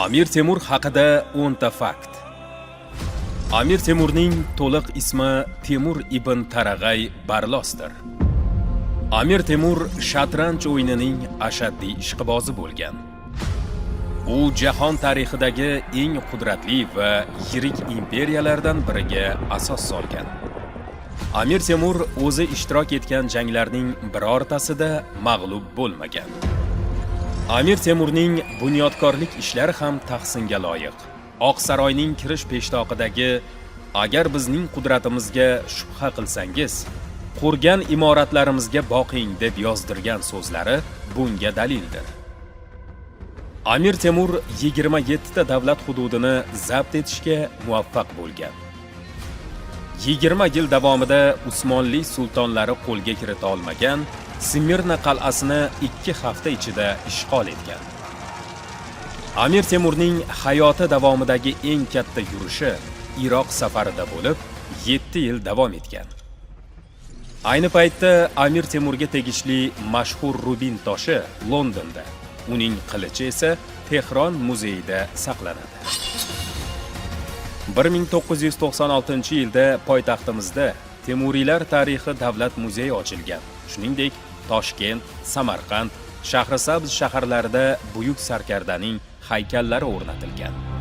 Amir Temur haqida 10 ta fakt. Amir Temurning to'liq ismi Temur ibn Tarag'ay Barlosdir. Amir Temur shatranj o'yinining ashaddiy ishqibozi bo'lgan. U jahon tarixidagi eng qudratli va yirik imperiyalardan biriga asos solgan. Amir Temur o'zi ishtirok etgan janglarning birortasida mag'lub bo'lmagan. Amir Temurning bunyodkorlik ishlari ham tahsinga loyiq. Oq saroyning kirish peshtoqidagi "Agar bizning qudratimizga shubha qilsangiz, qurgan imoratlarimizga boqing" deb yozdirgan so'zlari bunga dalildir. Amir Temur 27 ta davlat hududini zabt etishga muvaffaq bo'lgan. 20 yil davomida Usmonli sultonlari qo'lga kirita olmagan Smirna qal'asini 2 hafta ichida ishg'ol etgan. Amir Temurning hayoti davomidagi eng katta yurishi Iroq safarida bo'lib, 7 yil davom etgan. Ayni paytda Amir Temurga tegishli mashhur Rubin toshi Londonda, uning qilichi esa Tehron muzeyida saqlanadi. 1996-yilda poytaxtimizda Temuriylar tarixi davlat muzeyi ochilgan. Shuningdek, Toshkent, Samarqand, Shahrisabz shaharlarida buyuk sarkardaning haykallari o'rnatilgan.